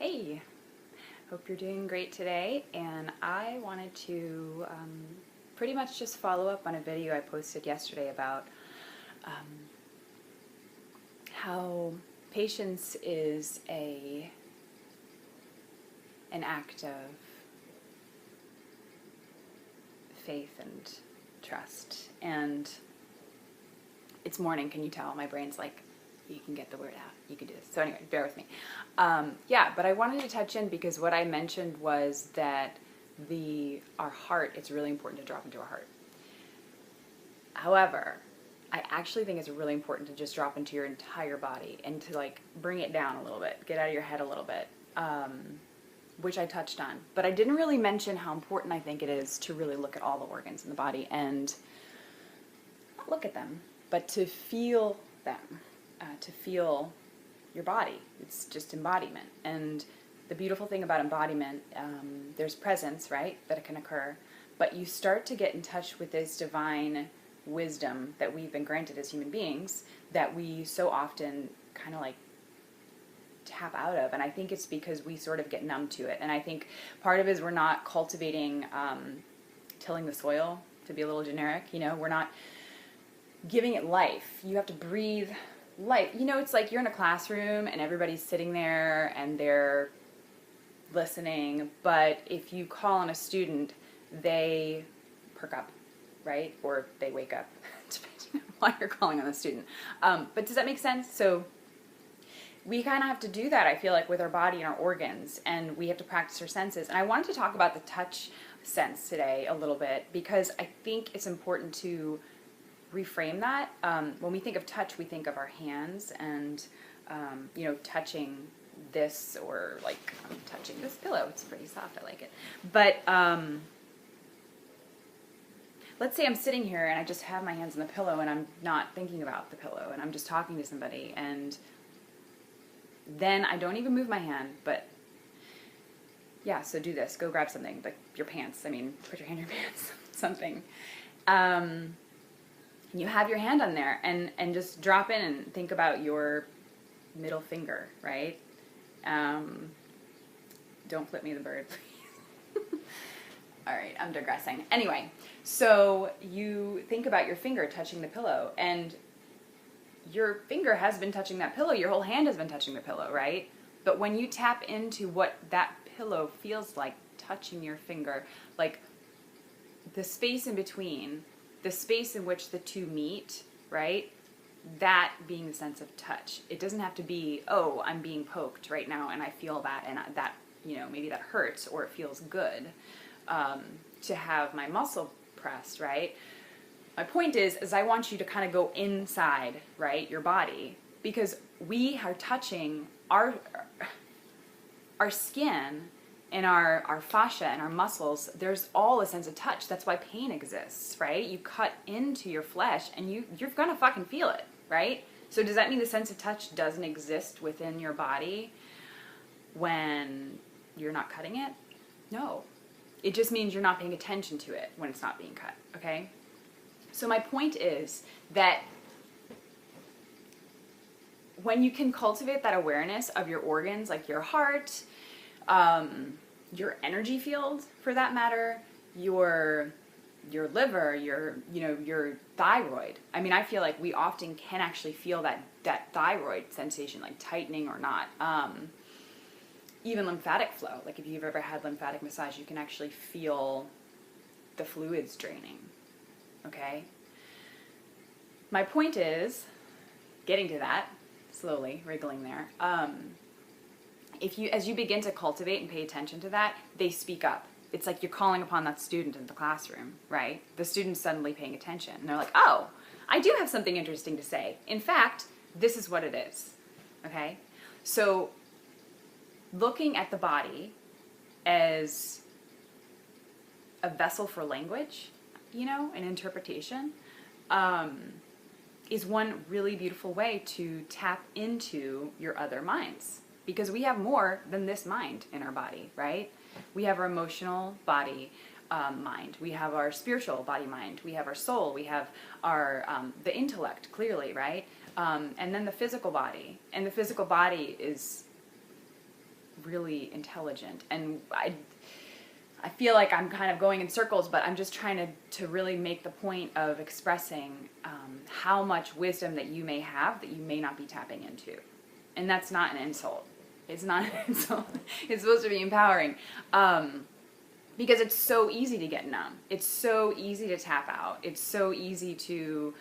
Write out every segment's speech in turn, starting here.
Hey, hope you're doing great today, and I wanted to pretty much just follow up on a video I posted yesterday about how patience is an act of faith and trust. And it's morning, can you tell? My brain's like, you can get the word out, you can do this. So anyway, bear with me. But I wanted to touch in because what I mentioned was that our heart, it's really important to drop into our heart. However, I actually think it's really important to just drop into your entire body and to like bring it down a little bit, get out of your head a little bit, which I touched on. But I didn't really mention how important I think it is to really look at all the organs in the body and not look at them, but to feel them. To feel your body. It's just embodiment. And the beautiful thing about embodiment, there's presence, right, that can occur, but you start to get in touch with this divine wisdom that we've been granted as human beings that we so often kind of like tap out of. And I think it's because we sort of get numb to it. And I think part of it is we're not cultivating, tilling the soil, to be a little generic, we're not giving it life. You have to breathe life. It's like you're in a classroom and everybody's sitting there and they're listening, but if you call on a student, they perk up, right? Or they wake up, depending on why you're calling on the student. But does that make sense? So we kind of have to do that, I feel like, with our body and our organs, and we have to practice our senses. And I wanted to talk about the touch sense today a little bit because I think it's important to reframe that. When we think of touch, we think of our hands and, touching this, or like I'm touching this pillow. It's pretty soft. I like it. But let's say I'm sitting here and I just have my hands on the pillow and I'm not thinking about the pillow and I'm just talking to somebody, and then I don't even move my hand, but yeah, so do this. Go grab something, like your pants. Put your hand in your pants, something. You have your hand on there and just drop in and think about your middle finger, right? Don't flip me the bird, please. All right, I'm digressing. Anyway, so you think about your finger touching the pillow, and your finger has been touching that pillow. Your whole hand has been touching the pillow, right? But when you tap into what that pillow feels like touching your finger, like the space in between, the space in which the two meet, right? That being the sense of touch. It doesn't have to be, oh, I'm being poked right now and I feel that, and that, maybe that hurts or it feels good to have my muscle pressed, right? My point is I want you to kind of go inside, right, your body, because we are touching our skin and our fascia and our muscles. There's all a sense of touch. That's why pain exists, right? You cut into your flesh and you're gonna fucking feel it, right? So does that mean the sense of touch doesn't exist within your body when you're not cutting it? No. It just means you're not paying attention to it when it's not being cut, okay? So my point is that when you can cultivate that awareness of your organs, like your heart, your energy field, for that matter, your liver, your thyroid. I feel like we often can actually feel that thyroid sensation, like tightening or not. Even lymphatic flow. Like if you've ever had lymphatic massage, you can actually feel the fluids draining. Okay? My point is, getting to that, slowly, wriggling there, as you begin to cultivate and pay attention to that, they speak up. It's like you're calling upon that student in the classroom, right? The student's suddenly paying attention. And they're like, oh, I do have something interesting to say. In fact, this is what it is, okay? So looking at the body as a vessel for language, an interpretation, is one really beautiful way to tap into your other minds. Because we have more than this mind in our body, right? We have our emotional body, mind. We have our spiritual body, mind. We have our soul. We have our the intellect, clearly, right? And then the physical body. And the physical body is really intelligent. And I feel like I'm kind of going in circles, but I'm just trying to really make the point of expressing how much wisdom that you may have that you may not be tapping into. And that's not an insult. It's not an insult. It's supposed to be empowering. Because it's so easy to get numb. It's so easy to tap out. It's so easy to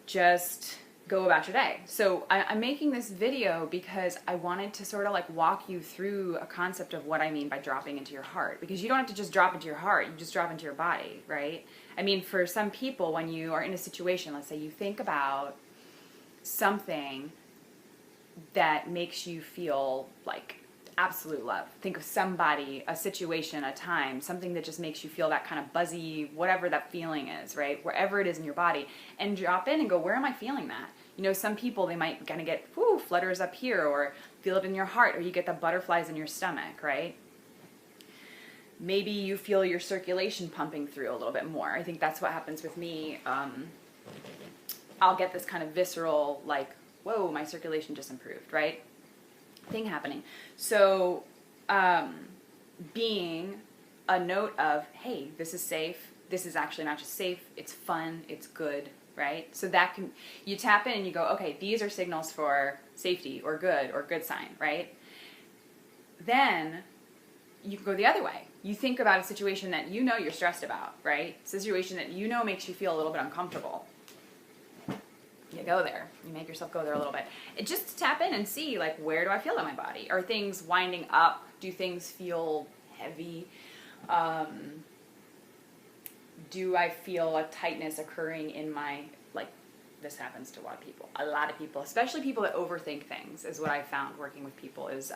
just go about your day. So I'm making this video because I wanted to sort of like walk you through a concept of what I mean by dropping into your heart. Because you don't have to just drop into your heart, you just drop into your body, right? I mean, for some people, when you are in a situation, let's say you think about something that makes you feel like absolute love. Think of somebody, a situation, a time, something that just makes you feel that kind of buzzy, whatever that feeling is, right? Wherever it is in your body, and drop in and go, where am I feeling that? You know, some people, they might kind of get, flutters up here, or feel it in your heart, or you get the butterflies in your stomach, right? Maybe you feel your circulation pumping through a little bit more. I think that's what happens with me. I'll get this kind of visceral, like, whoa, my circulation just improved, right? Thing happening. So being a note of, hey, this is safe. This is actually not just safe, it's fun, it's good, right? So that can, you tap in and you go, okay, these are signals for safety or good sign, right? Then you can go the other way. You think about a situation that you know you're stressed about, right? A situation that you know makes you feel a little bit uncomfortable. You go there. You make yourself go there a little bit. And just to tap in and see, like, where do I feel in my body? Are things winding up? Do things feel heavy? Do I feel a tightness occurring in my, like, this happens to a lot of people, especially people that overthink things, is what I found working with people, is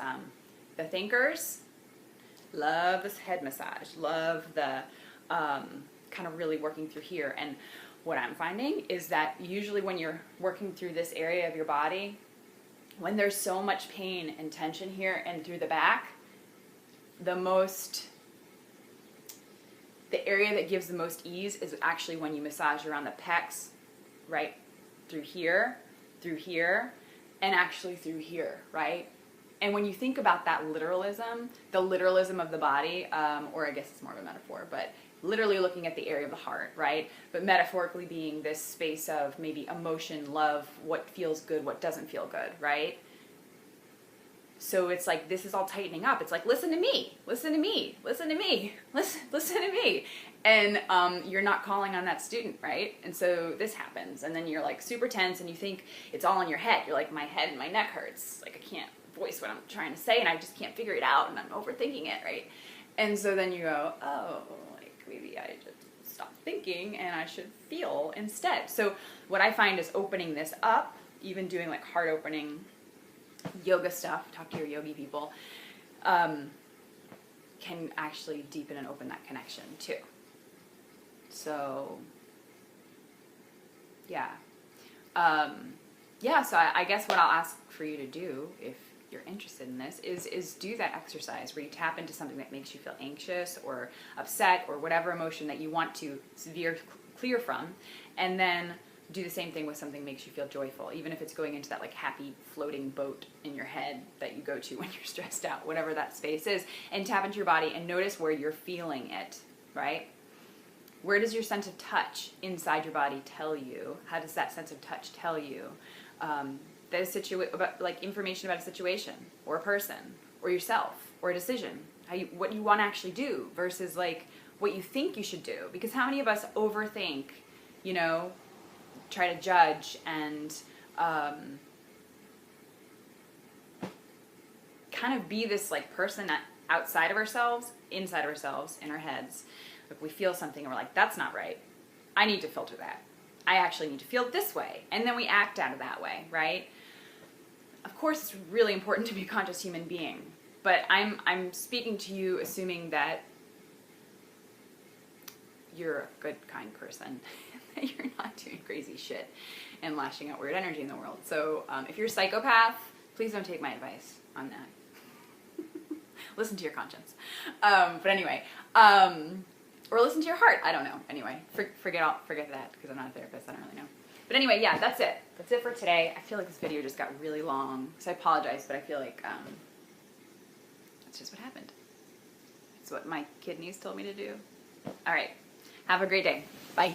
the thinkers love this head massage, love the kind of really working through here. And what I'm finding is that usually when you're working through this area of your body, when there's so much pain and tension here and through the back, the area that gives the most ease is actually when you massage around the pecs, right? Through here, and actually through here, right? And when you think about that literalism, the literalism of the body, or I guess it's more of a metaphor, but literally looking at the area of the heart, right? But metaphorically being this space of maybe emotion, love, what feels good, what doesn't feel good, right? So it's like, this is all tightening up. It's like, listen to me, listen to me, listen to me, listen to me. And you're not calling on that student, right? And so this happens. And then you're like super tense and you think it's all in your head. You're like, my head and my neck hurts. Like, I can't voice what I'm trying to say and I just can't figure it out and I'm overthinking it, right? And so then you go, oh, like maybe I just stop thinking and I should feel instead. So what I find is opening this up, even doing like heart opening yoga stuff, talk to your yogi people, can actually deepen and open that connection too. So, yeah. So I guess what I'll ask for you to do, if you're interested in this, is do that exercise where you tap into something that makes you feel anxious or upset or whatever emotion that you want to veer clear from, and then do the same thing with something that makes you feel joyful, even if it's going into that like happy floating boat in your head that you go to when you're stressed out, whatever that space is, and tap into your body and notice where you're feeling it, right? Where does your sense of touch inside your body tell you? How does that sense of touch tell you about like information about a situation or a person or yourself or a decision? What you want to actually do versus like what you think you should do? Because how many of us overthink, try to judge and kind of be this like person outside of ourselves, inside of ourselves, in our heads. If we feel something and we're like, that's not right, I need to filter that. I actually need to feel this way. And then we act out of that way, right? Of course, it's really important to be a conscious human being, but I'm speaking to you assuming that you're a good, kind person, that you're not doing crazy shit and lashing out weird energy in the world. So if you're a psychopath, please don't take my advice on that. Listen to your conscience. But anyway, or listen to your heart. I don't know. Anyway, forget that because I'm not a therapist. I don't really know. But anyway, yeah, that's it. That's it for today. I feel like this video just got really long, so I apologize, but I feel like That's just what happened. It's what my kidneys told me to do. All right. Have a great day. Bye.